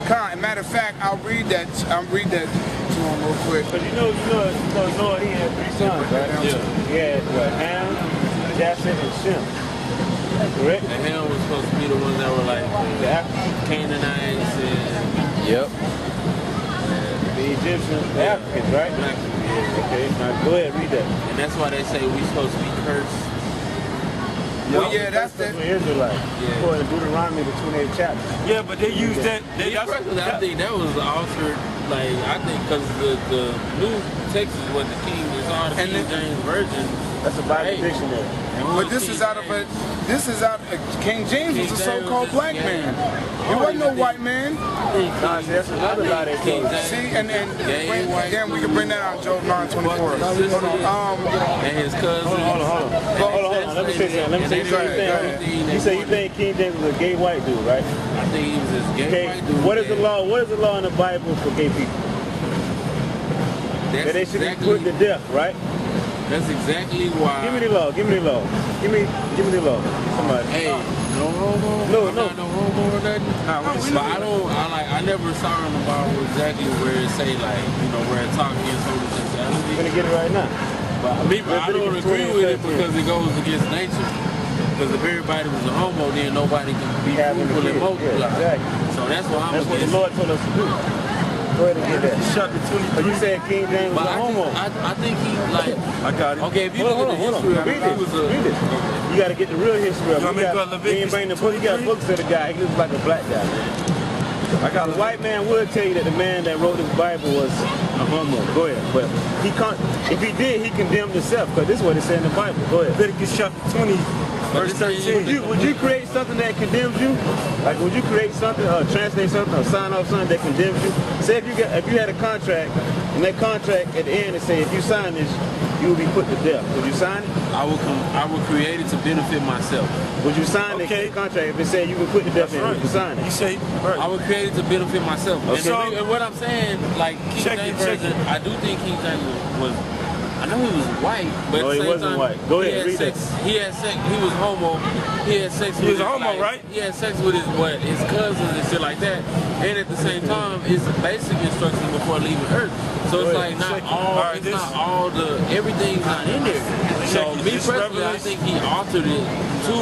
Matter of fact, I'll read that to him real quick. But you know, Noah, he had 3 sons, right? Yeah. He had Ham, Japheth, and Shem. Correct? And Ham was supposed to be the ones that were like the Canaanites and the Egyptians, the Africans, right? yeah. Okay, now go ahead, read that. And that's why they say we supposed to be cursed. Well, yeah, that's the Israelites. Yeah. According to Deuteronomy, the 28th chapter. Yeah, but they use that. I think that was altered. Like I think because the New Text is what the King is on the King James Version. That's a Bible dictionary. But this is out of King James was a so-called black man. He wasn't no white man. Nah, see, that's another lie they told. See, and then we can bring that out, Job 9:24. And his cousin. Hold on. Let me say something. You say you think King James was a gay white dude, right? I think he was this gay white dude. What is the law? What is the law in the Bible for gay people? That they should be put to death, right? That's exactly why. Give me the law. Give me the law. Give me the law. Somebody. Hey, no homo. No. Not no homo or nothing. But I never saw in the Bible exactly where it say where it talk against homosexuality. I'm gonna get it right now. But I don't agree with it because it goes against nature. Because if everybody was a homo, then nobody can be fruitful and multiply. Yeah, exactly. So that's what That's what the Lord told us to do. Go ahead and get that. Chapter 20. But you said King James was a homo. I think he I got it. Okay, if you look at the history, Read it. You got to get the real history of it. You ain't bring the book. You got books of the guy. He looks like a black guy. The white man would tell you that the man that wrote this Bible was a homo. Go ahead. But he can't. If he did, he condemned himself because this is what it said in the Bible. Go ahead. Leviticus chapter 20. Verse 13. Would you create something that condemns you? Like, would you create something, or translate something, or sign off something that condemns you? Say if you had a contract, and that contract at the end it say if you sign this, you will be put to death. Would you sign it? I will create it to benefit myself. Would you sign the contract if it said you would put to death? Right. Would you sign it? You say right. I would create it to benefit myself. Okay. And what I'm saying, like King James Version, I do think King James was. I know he was white, but no, at the same he wasn't time, white. Go ahead, read sex. that. He had sex. He was homo. He had sex. He was a homo, right? He had sex with his cousins and shit like that. And at the same time, it's basic instructions before leaving Earth. So it's like not all. Everything's not in there. So me personally, I think he altered it to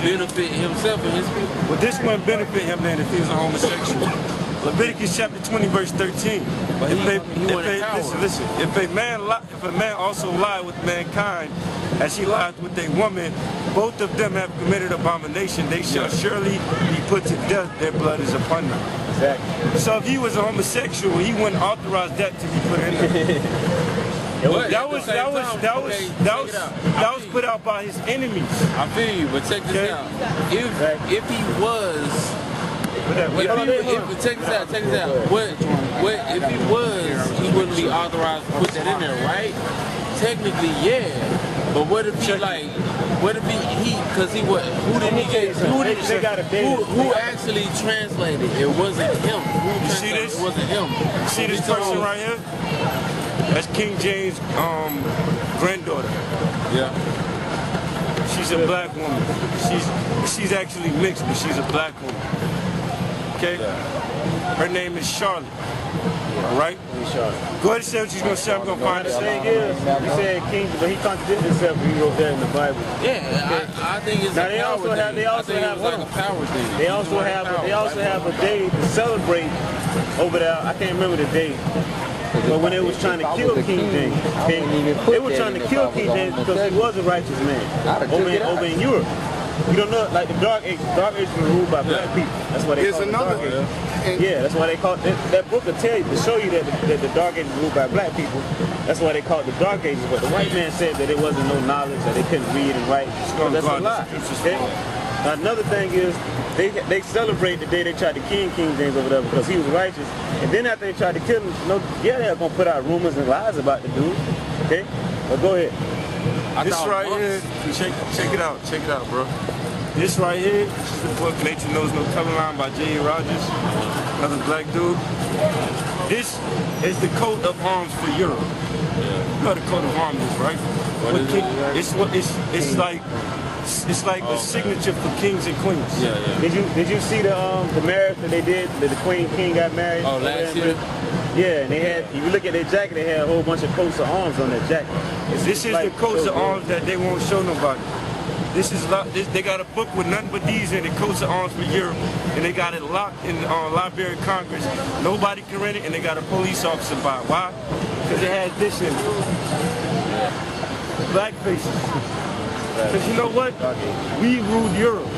benefit himself and his people. Well, this wouldn't benefit him then if he was a homosexual. Leviticus chapter 20, verse 13. But listen, if a man also lie with mankind, as he lied with a woman, both of them have committed abomination. They shall surely be put to death. Their blood is upon them. Exactly. So if he was a homosexual, he wouldn't authorize that to be put in there. That was put out by his enemies. I feel you, but check this out. If he was. Check this out. If he was, he wouldn't be authorized to put that in there, right? Technically, yeah. But what if because who actually translated? It wasn't him. You see this? It wasn't him. You see this person right here? That's King James' granddaughter. Yeah. She's a black woman. She's actually mixed, but she's a black woman. Okay? Her name is Charlotte. Alright? Charlotte. Go ahead and say what you're going to say. I'm going to find it. The thing is, you said King, but he contradicted himself when he wrote that in the Bible. Yeah, I think it's now, they also have a power thing. They also have a day to celebrate over there. I can't remember the day. But when they was trying to kill King James, they were trying to kill King James because he was a righteous man over in Europe. You don't know, like the Dark Ages were ruled by black people. That's why they call it the Dark Ages. Yeah, that's why they call it, that book will tell you, to show you that the Dark Ages were ruled by black people. That's why they call it the Dark Ages. But the white man said that it wasn't no knowledge, that they couldn't read and write. So that's a lie. Okay? Now, another thing is, they celebrate the day they tried to kill King James over there because he was righteous. And then after they tried to kill him, they're going to put out rumors and lies about the dude. Okay? But go ahead. This right here, check it out, bro. This right here, this is the book Nature Knows No Color Line by J.A. Rogers, another black dude. This is the coat of arms for Europe. You know what the coat of arms is, right? It's like it's like a signature for kings and queens. Yeah, yeah. Did you see the marriage that they did? That the queen king got married? Oh, last year? Yeah, and they had. If you look at their jacket, they had a whole bunch of coats of arms on their jacket. This is like the coats of arms that they won't show nobody. This is they got a book with nothing but these in it, coats of arms for Europe, and they got it locked in Library of Congress. Nobody can read it, and they got a police officer by it. Why? Because it has this in it. Black faces. Because you know what? We ruled Europe.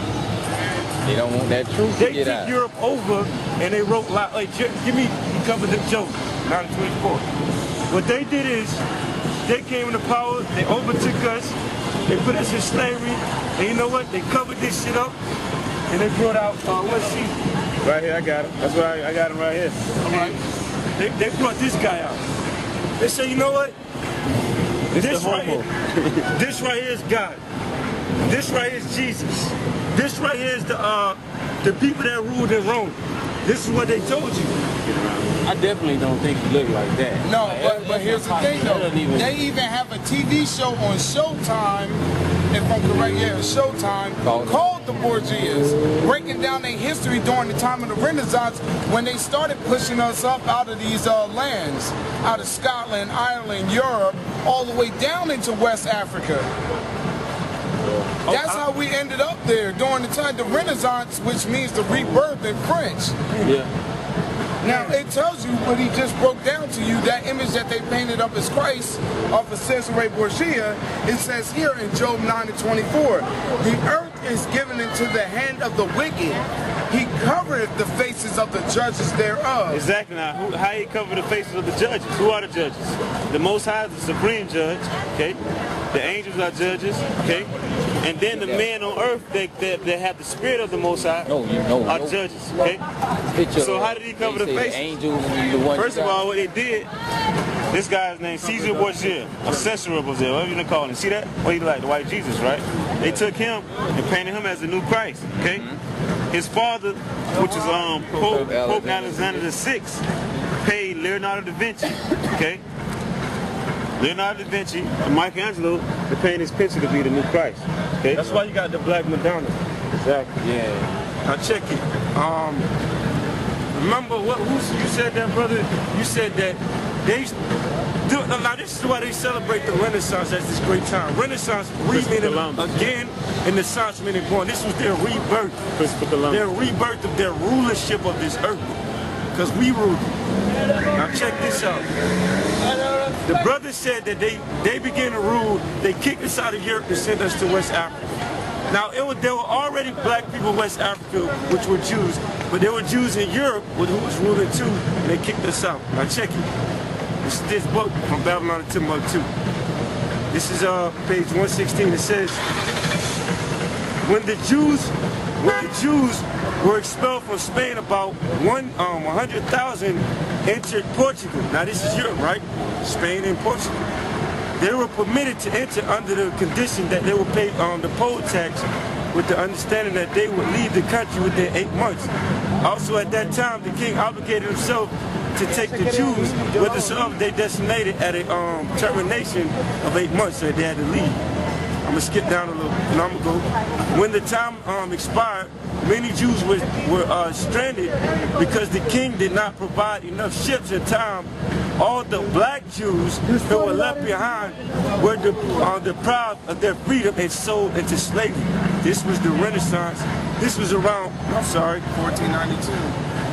They don't want that truth to They get took out. Europe over, and they wrote like, give me, you covered the joke, 1924. What they did is, they came into power, they overtook us, they put us in slavery, and you know what? They covered this shit up, and they brought out, let's see. Right here, I got him. That's why I got him right here. All right. They brought this guy out. They say, you know what? This right here, this right here is God. This right here is Jesus. This right here is the people that ruled in Rome. This is what they told you. I definitely don't think he looked like that. No, but here's the thing though. They even have a TV show on Showtime, if I'm correct, yeah, Showtime, called The Borgias, breaking down their history during the time of the Renaissance when they started pushing us up out of these lands, out of Scotland, Ireland, Europe, all the way down into West Africa. That's how we ended up there during the time, the Renaissance, which means the rebirth in French. Yeah. Now, it tells you what he just broke down to you, that image that they painted up as Christ off of Cesare Borgia. It says here in Job 9:24, the earth is given into the hand of the wicked. He covereth the faces of the judges thereof. Exactly. Now, how he cover the faces of the judges? Who are the judges? The Most High is the supreme judge, okay? The angels are judges, okay? And then the men on earth that have the spirit of the Most High are judges, okay? So how did he cover the faces? First of all, what they did, this guy's name Caesar Borgia, or Cesare Borgia, whatever you want to call him. See that? What he like, the white Jesus, right? They took him and painted him as the new Christ, okay? His father, which is Pope Alexander VI, paid Leonardo da Vinci, okay? Leonardo da Vinci and Michelangelo to paint his picture to be the new Christ, okay? That's why you got the Black Madonna. Exactly. Yeah. Now check it. Remember you said that, brother? You said that they now this is why they celebrate the Renaissance as this great time. Renaissance meaning again, and the Renaissance meaning born. This was their rebirth. Their rebirth of their rulership of this earth. Because we ruled it. Now check this out. The brothers said that they began to rule, they kicked us out of Europe and sent us to West Africa. Now, there were already black people in West Africa, which were Jews, but there were Jews in Europe who was ruling too, and they kicked us out. Now, check it. This is this book, From Babylon to Timbuktu. This is page 116. It says, when the Jews were expelled from Spain, about 100,000 entered Portugal. Now, this is Europe, right? Spain and Portugal. They were permitted to enter under the condition that they would pay the poll tax, with the understanding that they would leave the country within 8 months. Also at that time, the king obligated himself to take the Jews whithersoever they designated at a termination of 8 months, so they had to leave. I'm gonna skip down a little, and I'm gonna go. When the time expired, many Jews were stranded because the king did not provide enough ships in time. All the black Jews that were left behind were deprived of their freedom and sold into slavery. This was the Renaissance. This was around, 1492.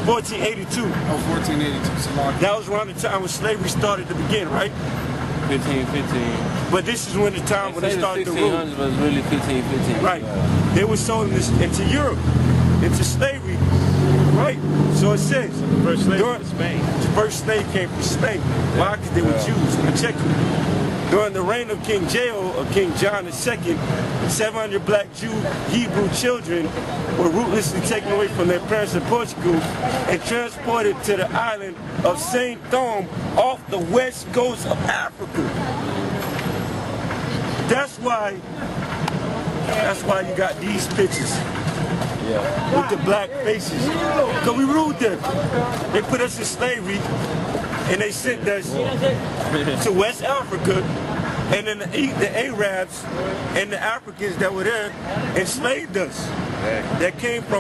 1482. Oh, 1482. That was around the time when slavery started to begin, right? 1515. But this is when the time when they started to rule. 1600s was really 1515. Right. They were sold into Europe, into slavery. Right. So it says. First slave from Spain. The first slave came from Spain. Why? Because they were Jews. Now check it. During the reign of King Jael, or King John II, 700 black Jew Hebrew children were ruthlessly taken away from their parents in Portugal and transported to the island of St. Thome off the west coast of Africa. That's why you got these pictures. Yeah. With the black faces. Because we ruled them. They put us in slavery and they sent us to West Africa And then the Arabs and the Africans that were there enslaved us. That came from